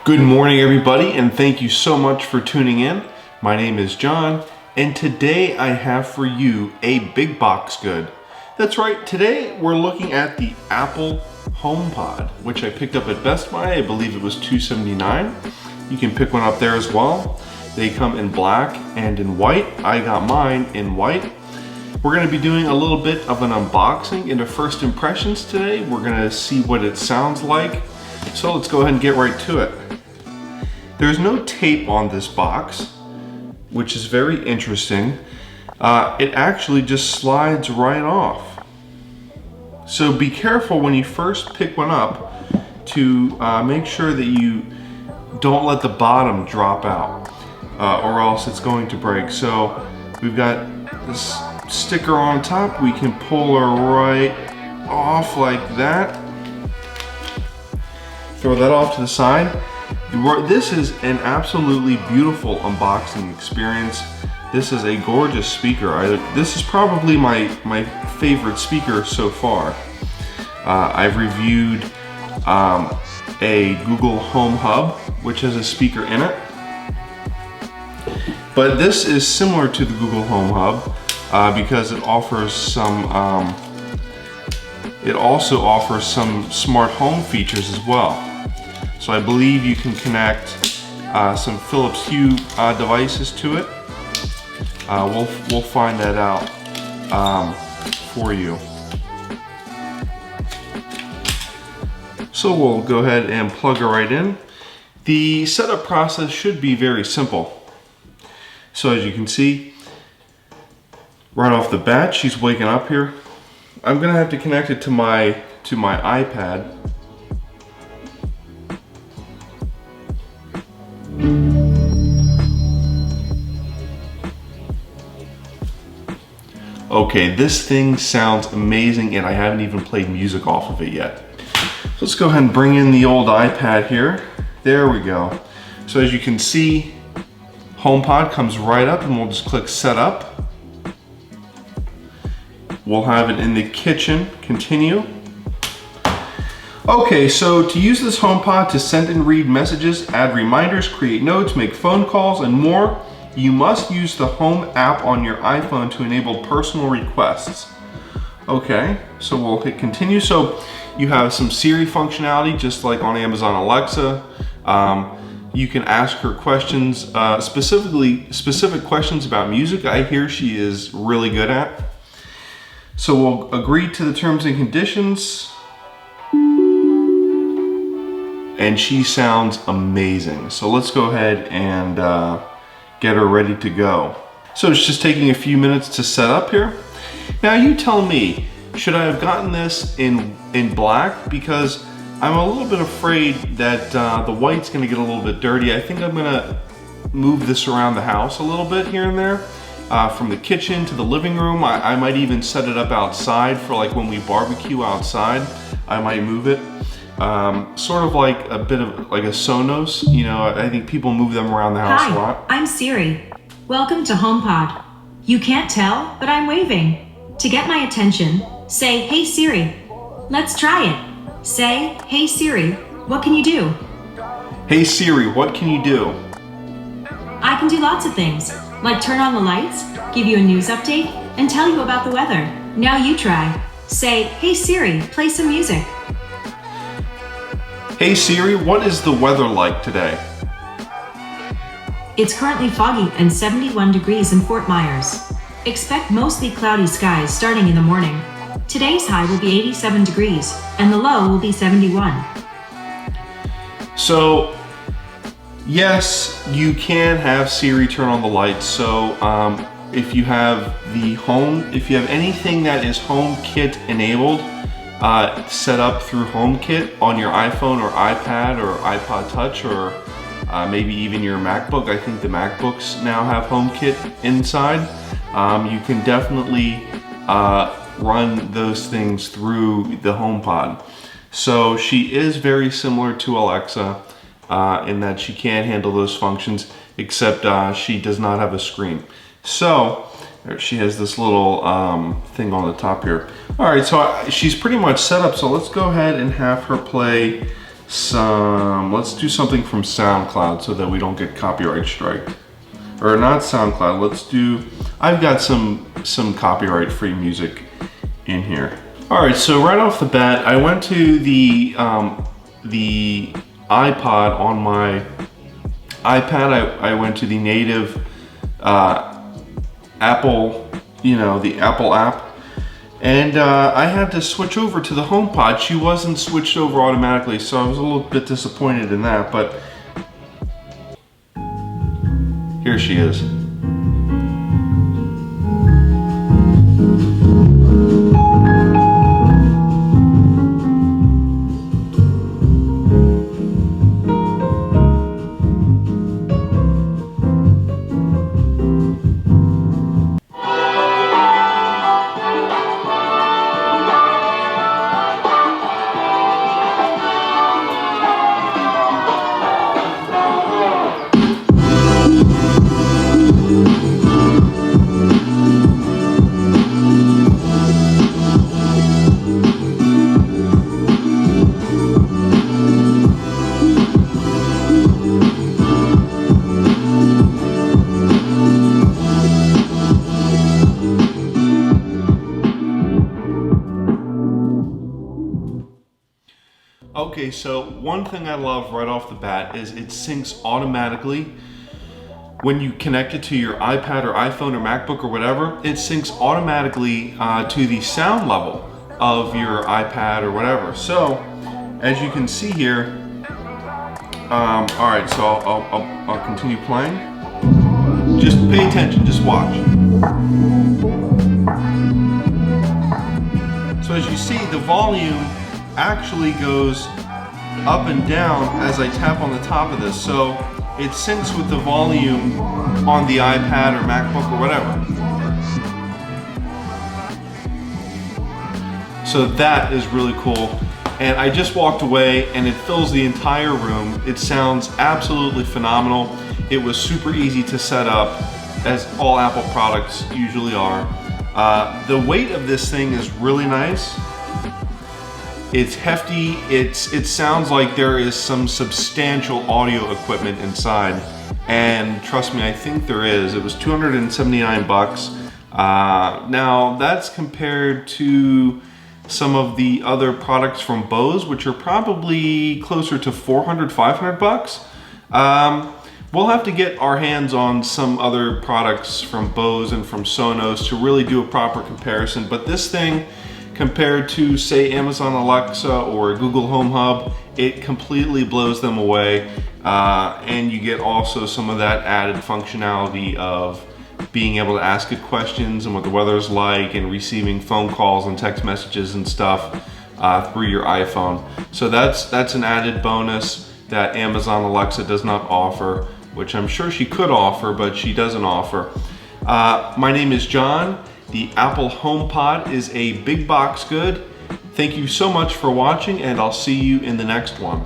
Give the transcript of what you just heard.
Good morning, everybody, and thank you so much for tuning in. My name is John, and today I have for you a big box good. That's right, today we're looking at the Apple Homepod, which I picked up at Best Buy. I believe it was $2.79. You can pick one up there as well. They come in black and in white. I got mine in white. We're going to be doing a little bit of an unboxing into first impressions today. We're going to see what it sounds like. So let's go ahead and get right to it. There's no tape on this box, which is very interesting. It actually just slides right off. So be careful when you first pick one up to make sure that you don't let the bottom drop out or else it's going to break. So we've got this sticker on top. We can pull her right off like that. Throw that off to the side. This is an absolutely beautiful unboxing experience. This is a gorgeous speaker. This is probably my favorite speaker so far. I've reviewed a Google Home Hub, which has a speaker in it. But this is similar to the Google Home Hub because it offers some, it also offers some smart home features as well. So I believe you can connect some Philips Hue devices to it. We'll find that out for you. So we'll go ahead and plug her right in. The setup process should be very simple. So as you can see, right off the bat, she's waking up here. I'm gonna have to connect it to my iPad. Okay, this thing sounds amazing and I haven't even played music off of it yet. So let's go ahead and bring in the old iPad here. There we go. So as you can see, HomePod comes right up and we'll just click Setup. We'll have it in the kitchen, continue. Okay, so to use this HomePod to send and read messages, add reminders, create notes, make phone calls, and more, you must use the Home app on your iPhone to enable personal requests. Okay, so we'll hit continue. So you have some Siri functionality, just like on Amazon Alexa. You can ask her questions, specific questions about music. I hear she is really good at. So we'll agree to the terms and conditions. And she sounds amazing. So let's go ahead and get her ready to go. So it's just taking a few minutes to set up here. Now you tell me, should I have gotten this in black? Because I'm a little bit afraid that the white's gonna get a little bit dirty. I think I'm gonna move this around the house a little bit here and there. From the kitchen to the living room. I might even set it up outside for like when we barbecue outside. I might move it. Sort of like a bit of like a Sonos, you know, I think people move them around the house a lot. Hi, I'm Siri. Welcome to HomePod. You can't tell, but I'm waving. To get my attention, say, "Hey Siri." Let's try it. Say, "Hey Siri, what can you do?" Hey Siri, what can you do? I can do lots of things, like turn on the lights, give you a news update, and tell you about the weather. Now you try. Say, "Hey Siri, play some music." Hey Siri, what is the weather like today? It's currently foggy and 71 degrees in Fort Myers. Expect mostly cloudy skies starting in the morning. Today's high will be 87 degrees, and the low will be 71. So, yes, you can have Siri turn on the lights. So, if you have anything that is HomeKit enabled, set up through HomeKit on your iPhone or iPad or iPod Touch or maybe even your MacBook. I think the MacBooks now have HomeKit inside. You can definitely run those things through the HomePod. So she is very similar to Alexa in that she can handle those functions, except she does not have a screen. So she has this little thing on the top here. All right, so she's pretty much set up. So let's go ahead and have her play let's do something from SoundCloud so that we don't get copyright strike. Or not SoundCloud, I've got some copyright free music in here. All right, so right off the bat, I went to the iPod on my iPad. I went to the native Apple, the Apple app. And I had to switch over to the HomePod. She wasn't switched over automatically, so I was a little bit disappointed in that, but here she is. Okay, so one thing I love right off the bat is it syncs automatically. When you connect it to your iPad or iPhone or MacBook or whatever, it syncs automatically to the sound level of your iPad or whatever. So, as you can see here, all right, so I'll continue playing. Just pay attention, just watch. So as you see, the volume actually goes up and down as I tap on the top of this, so it syncs with the volume on the iPad or MacBook or whatever. So that is really cool, and I just walked away and it fills the entire room. It sounds absolutely phenomenal. It was super easy to set up, as all Apple products usually are. The weight of this thing is really nice. It's hefty. It sounds like there is some substantial audio equipment inside, and trust me, I think there is. It was 279 bucks. Now that's compared to some of the other products from Bose, which are probably closer to 400, 500 bucks. We'll have to get our hands on some other products from Bose and from Sonos to really do a proper comparison, but this thing, compared to, say, Amazon Alexa or Google Home Hub, it completely blows them away. And you get also some of that added functionality of being able to ask it questions and what the weather's like, and receiving phone calls and text messages and stuff through your iPhone. So that's an added bonus that Amazon Alexa does not offer, which I'm sure she could offer, but she doesn't offer. My name is John. The Apple HomePod is a big box good. Thank you so much for watching, and I'll see you in the next one.